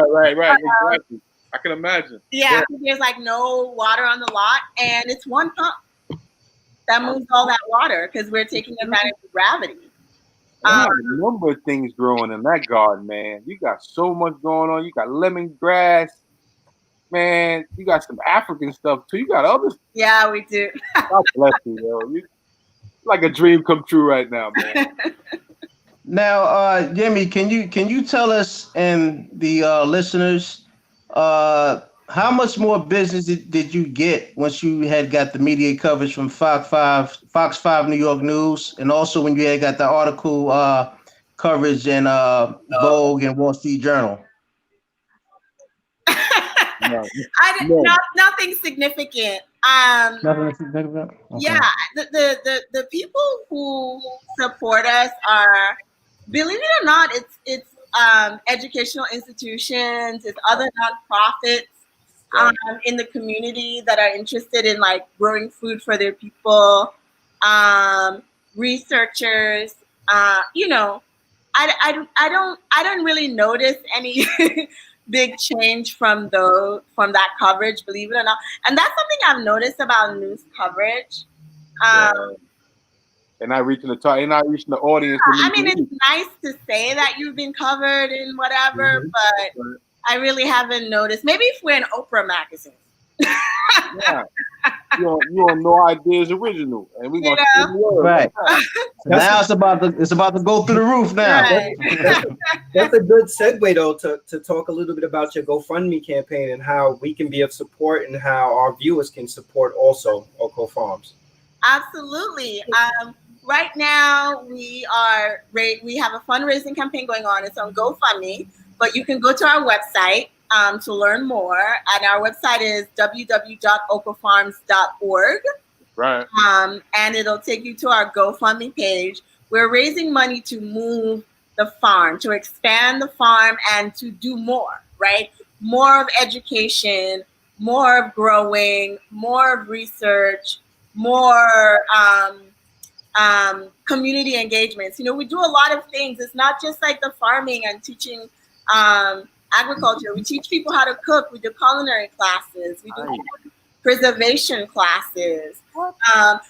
Right. Exactly. I can imagine.
Yeah, there's like no water on the lot, and it's one pump that moves all that water because we're taking advantage of gravity.
You have a number of things growing in that garden, man. You got so much going on. You got lemongrass, man. You got some African stuff too. You got others.
Yeah, we do.
God bless you, yo. You like a dream come true right now, man.
Now, Yemi, can you tell us and the listeners how much more business did you get once you had got the media coverage from Fox 5 New York News, and also when you had got the article coverage in Vogue and Wall Street Journal?
Nothing significant.
Nothing significant? Okay.
Yeah, the people who support us are, believe it or not, it's educational institutions, it's other nonprofits in the community that are interested in like growing food for their people, researchers. I don't really notice any big change from that coverage, believe it or not. And that's something I've noticed about news coverage.
And not reaching the audience.
I mean, it's nice to say that you've been covered in whatever, but I really haven't noticed. Maybe if we're in Oprah magazine.
Yeah. You on No Ideas Original, and we're gonna
right. Now it's about to go through the roof now.
Right.
That's a good segue though to talk a little bit about your GoFundMe campaign and how we can be of support and how our viewers can support also Oko Farms.
Absolutely. Right now we have a fundraising campaign going on. It's on GoFundMe, but you can go to our website to learn more. And our website is www.okofarms.org.
Right.
And it'll take you to our GoFundMe page. We're raising money to move the farm, to expand the farm, and to do more, right? More of education, more of growing, more of research, more community engagements. You know, we do a lot of things. It's not just like the farming and teaching agriculture. We teach people how to cook. We do culinary classes. We do preservation classes.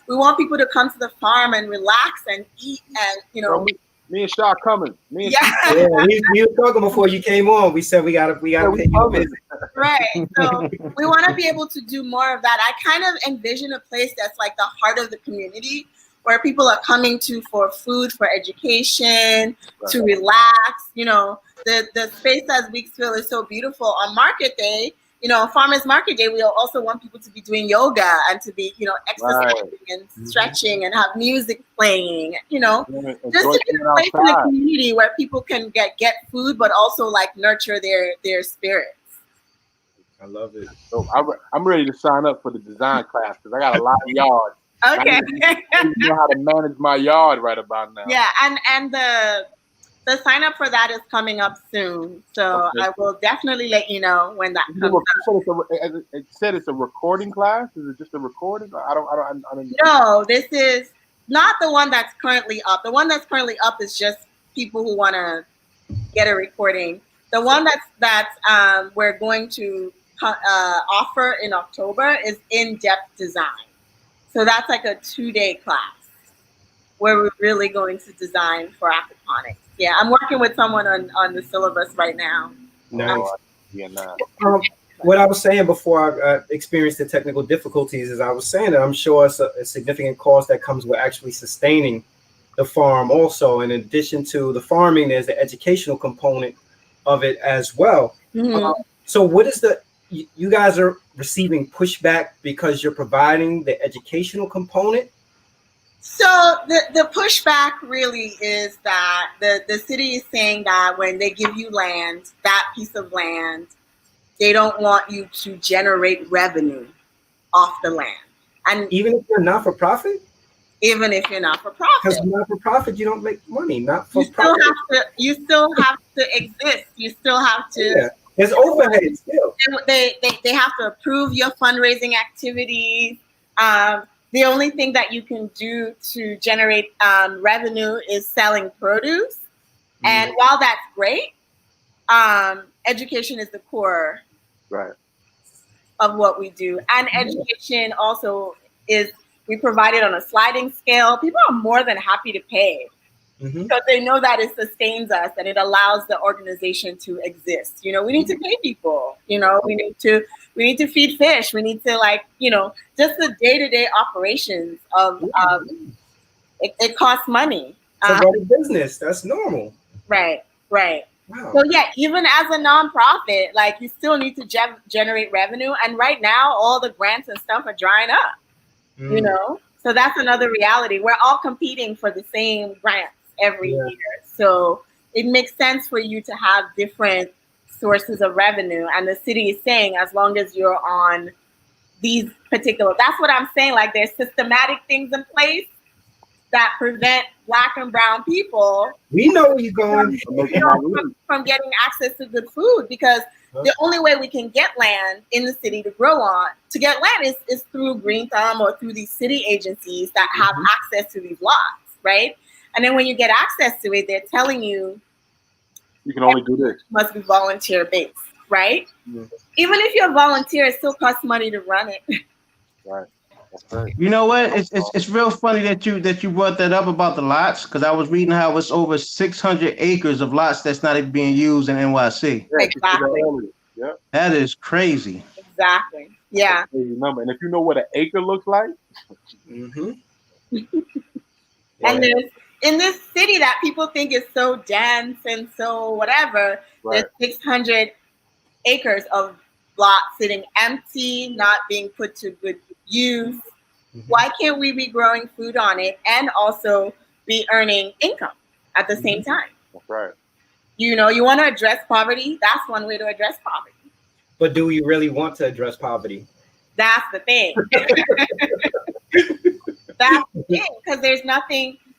We want people to come to the farm and relax and eat, and you know.
Me and Shaw coming.
We were talking before you came on. We said we gotta pay you a visit.
Right. So we want to be able to do more of that. I kind of envision a place that's like the heart of the community, where people are coming to for food, for education, to relax. You know, the space as Weeksville is so beautiful. On market day, you know, farmers market day, we also want people to be doing yoga and to be, you know, exercising and stretching and have music playing, you know, just to be a place in the community where people can get food, but also like nurture their spirits.
I love it.
So I'm ready to sign up for the design class because I got a lot of yards.
Okay.
I know how to manage my yard right about now.
Yeah, and the sign up for that is coming up soon, so I will definitely let you know when that comes up.
It said it's a recording class. Is it just a recording? I don't.
No, this is not the one that's currently up. The one that's currently up is just people who want to get a recording. The one that's we're going to offer in October is in-depth design. So that's like a 2-day class where we're really going to design for aquaponics. Yeah, I'm working with someone on the syllabus right now.
Nice. What I was saying before I experienced the technical difficulties is I was saying that I'm sure it's a significant cost that comes with actually sustaining the farm also. In addition to the farming, there's the educational component of it as well. Mm-hmm. So what is you guys are receiving pushback because you're providing the educational component?
So the pushback really is that the city is saying that when they give you land, that piece of land, they don't want you to generate revenue off the land. And
even if you're not for profit?
Even if you're not for profit.
Because not for profit, you don't make money. Not for profit.
You still have to exist. You still have to.
Yeah. There's overhead still.
They have to approve your fundraising activities. The only thing that you can do to generate revenue is selling produce. And while that's great, education is the core of what we do. And education also is, we provide it on a sliding scale. People are more than happy to pay because they know that it sustains us and it allows the organization to exist. You know, we need to pay people. You know, we need to feed fish. We need to, like, you know, just the day-to-day operations of it costs money.
It's a business. That's normal.
Right.
Wow.
So yeah, even as a nonprofit, like, you still need to generate revenue. And right now, all the grants and stuff are drying up. You know, so that's another reality. We're all competing for the same grants every year. So it makes sense for you to have different sources of revenue. And the city is saying, as long as you're on these particular, that's what I'm saying. Like, there's systematic things in place that prevent Black and brown people.
We know where you're going.
From getting access to good food, because the only way we can get land in the city to grow on, to get land is through Green Thumb or through these city agencies that have access to these lots, right? And then when you get access to it, they're telling you
can only do this.
Must be volunteer based, right? Even if you're a volunteer, it still costs money to run it.
Right. That's right.
You know what? It's real funny that you brought that up about the lots, because I was reading how it's over 600 acres of lots that's not even being used in NYC.
Exactly.
Yeah.
That is crazy.
Exactly. Yeah.
Crazy number. And if you know what an acre looks like,
Mm-hmm.
And there's in this city that people think is so dense and so whatever,
right.
there's 600 acres of lots sitting empty, not being put to good use.
Mm-hmm.
Why can't we be growing food on it and also be earning income at the same time?
That's right.
You know, you want to address poverty? That's one way to address poverty.
But do you really want to address poverty?
That's the thing. That's the thing, because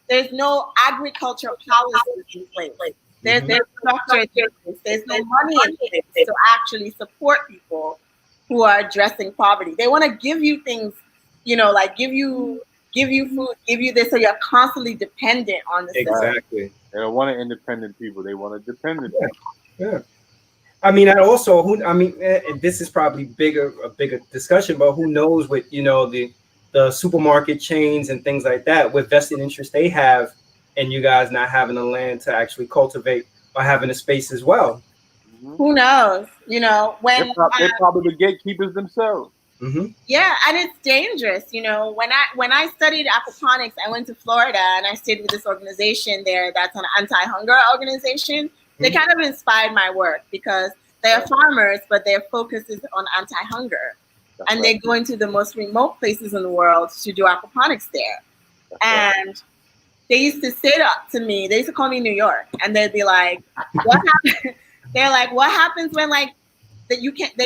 there's no agricultural policy in place. There's structure in place. There's no money in place to actually support people who are addressing poverty. They want to give you things, you know, like give you food, give you this, so you're constantly dependent on the system.
Exactly.
They don't want independent people. They want a dependent people.
Yeah. I mean, and also, this is probably a bigger discussion, but who knows what, you know, the supermarket chains and things like that, with vested interest they have, and you guys not having the land to actually cultivate or having a space as well.
Mm-hmm.
Who knows? You know, when
they're probably the gatekeepers themselves.
Mm-hmm.
Yeah, and it's dangerous. You know, when I studied aquaponics, I went to Florida and I stayed with this organization there that's an anti-hunger organization. Mm-hmm. They kind of inspired my work because they're farmers, but their focus is on anti-hunger. That's and right. They go into the most remote places in the world to do aquaponics there. That's and right. They used to say to me, they used to call me New York, and they'd be like, "What happened?" They're like, "What happens when they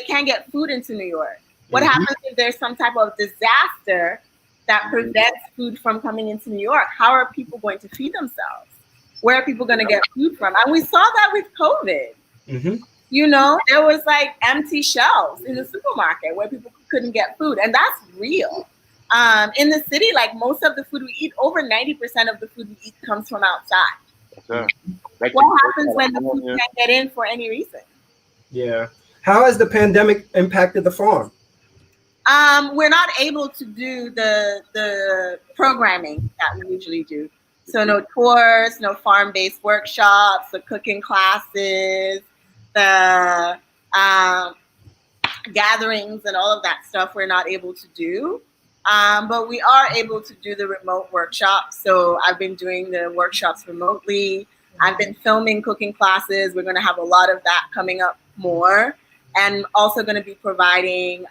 can't get food into New York? What happens if there's some type of disaster that prevents food from coming into New York? How are people going to feed themselves? Where are people going to get food from?" And we saw that with COVID. Mm-hmm. You know, there was like empty shelves in the supermarket where people couldn't get food, and that's real. In the city, like most of the food we eat, over 90% of the food we eat comes from outside. What happens when the food can't get in for any reason? Yeah.
How has the pandemic impacted the farm?
We're not able to do the programming that we usually do. So no tours, no farm-based workshops, the cooking classes, the gatherings and all of that stuff we're not able to do. But we are able to do the remote workshops. So I've been doing the workshops remotely. I've been filming cooking classes. We're going to have a lot of that coming up more. And also going to be providing,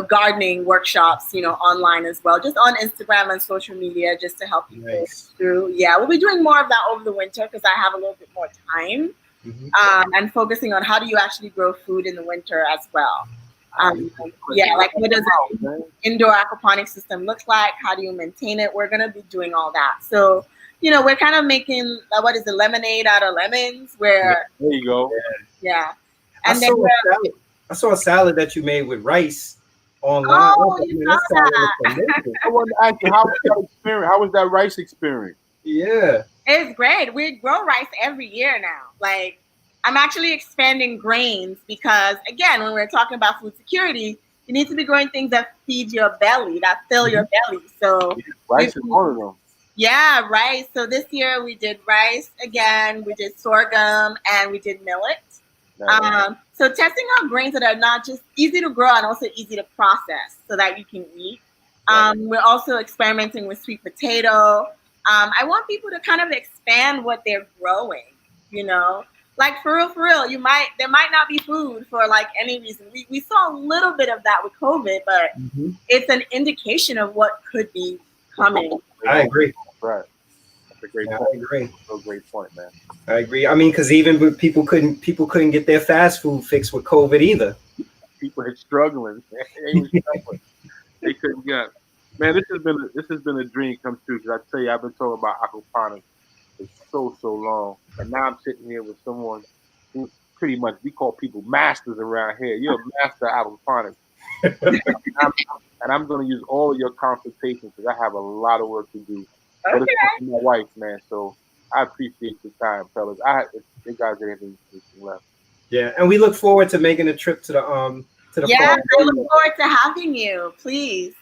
gardening workshops, online as well, just on Instagram and social media, just to help people through. Yeah, we'll be doing more of that over the winter because I have a little bit more time. Mm-hmm. And focusing on how do you actually grow food in the winter as well. Like what does an indoor aquaponics system look like? How do you maintain it? We're going to be doing all that. So, we're kind of making, lemonade out of lemons where.
There you go.
Yeah.
And I saw a salad that you made with rice online.
Oh, you saw that.
I wanted to ask you, how was that experience? How was that rice experience?
Yeah.
It's great. We grow rice every year now. Like, I'm actually expanding grains because, again, when we're talking about food security, you need to be growing things that feed your belly, that fill your belly. So
rice is one of them.
Yeah, rice. So this year we did rice again, we did sorghum, and we did millet. So testing out grains that are not just easy to grow and also easy to process so that you can eat. We're also experimenting with sweet potato. I want people to kind of expand what they're growing, like for real, there might not be food for like any reason. We saw a little bit of that with COVID, but it's an indication of what could be coming.
I agree.
Right. That's a great point.
I agree.
That's a great point, man.
I agree. I mean, because even with people couldn't get their fast food fixed with COVID either.
People are struggling. They couldn't get. Man, this has been a dream come true. Because I tell you, I've been talking about aquaponics for so long, and now I'm sitting here with someone who pretty much, we call people masters around here. You're a master at aquaponics. And I'm going to use all of your consultations because I have a lot of work to do.
Okay.
But it's my wife, man. So I appreciate your time, fellas. You guys have anything left?
Yeah, and we look forward to making a trip to the farm.
Yeah, I look forward to having you. Please.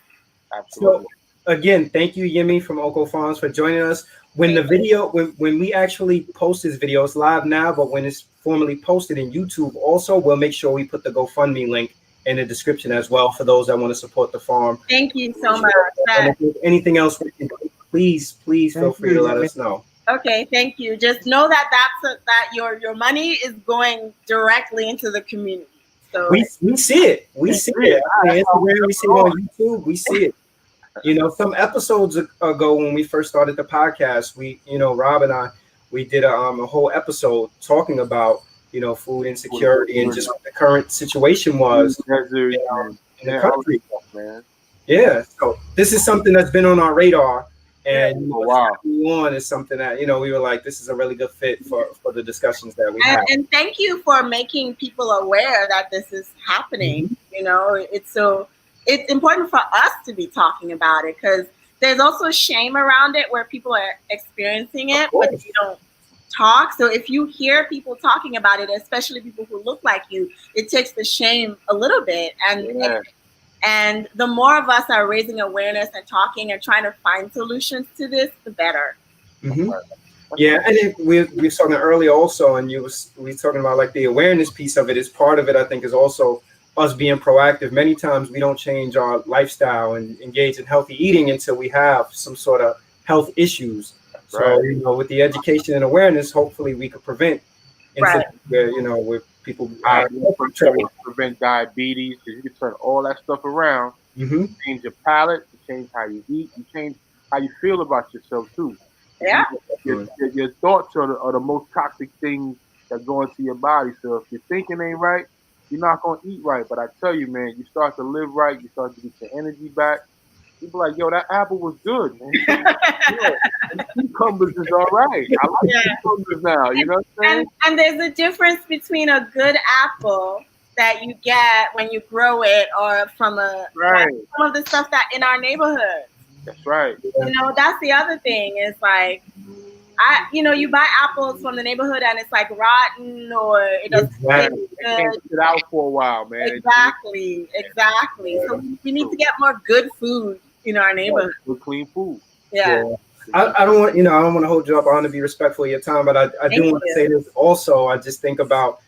Absolutely.
So, again, thank you, Yemi from Oko Farms, for joining us. When the video, when we actually post this video, it's live now, but when it's formally posted in YouTube, also, we'll make sure we put the GoFundMe link in the description as well for those that want to support the farm.
Thank you so much.
And if there's anything else we can do, please feel free to let us know.
Okay, thank you. Just know that that your money is going directly into the community. So
we see it. We see it. On Instagram, we see it on YouTube. We see it. You know, some episodes ago when we first started the podcast, Rob and I, we did a whole episode talking about, food insecurity and just what the current situation was in the country. Yeah, so this is something that's been on our radar, and on is something that we were like, this is a really good fit for the discussions that we have.
And thank you for making people aware that this is happening. It's important for us to be talking about it, because there's also shame around it where people are experiencing it, but you don't talk. So if you hear people talking about it, especially people who look like you, it takes the shame a little bit. And the more of us are raising awareness and talking and trying to find solutions to this, the better.
Mm-hmm. Yeah, and we were talking earlier also, and we were talking about like the awareness piece of it is part of it. I think is also us being proactive. Many times we don't change our lifestyle and engage in healthy eating until we have some sort of health issues. So, with the education and awareness, hopefully we could prevent incidents where people
prevent diabetes, because you can turn all that stuff around.
Mm-hmm.
Change your palate, you change how you eat, you change how you feel about yourself too.
Yeah.
Your thoughts are the most toxic things that go into your body. So if your thinking ain't right, you're not gonna eat right. But I tell you, man, you start to live right, you start to get your energy back. People like, yo, that apple was good, man. Cucumbers is all right. I like cucumbers now. You know what I'm saying?
And there's a difference between a good apple that you get when you grow it, or from some of the stuff that in our neighborhood.
That's right.
That's the other thing. Is like, you buy apples from the neighborhood and it's like rotten, or it doesn't taste good.
It can't sit out for a while, man.
Exactly. So we need to get more good food in our neighborhood.
Good, clean food.
Yeah.
I don't want to hold you up. I want to be respectful of your time, but I do want to say this also. I just think about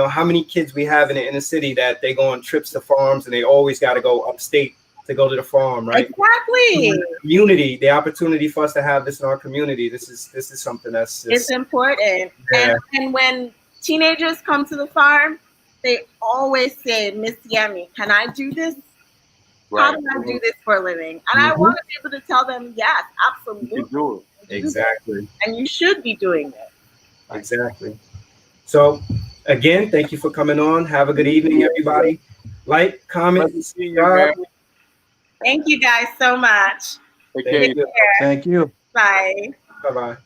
how many kids we have in the inner city that they go on trips to farms and they always got to go upstate to go to the farm, right?
Exactly.
Community, the opportunity for us to have this in our community. This is something that's
it's important. Yeah. And when teenagers come to the farm, they always say, Miss Yemi, can I do this? How do I do this for a living? And I want to be able to tell them, yes, absolutely.
You can do it.
Exactly.
And you should be doing it.
Exactly. So again, thank you for coming on. Have a good evening, everybody. Like, comment, subscribe.
Thank you guys so much.
Take care.
Thank you.
Bye.
Bye-bye.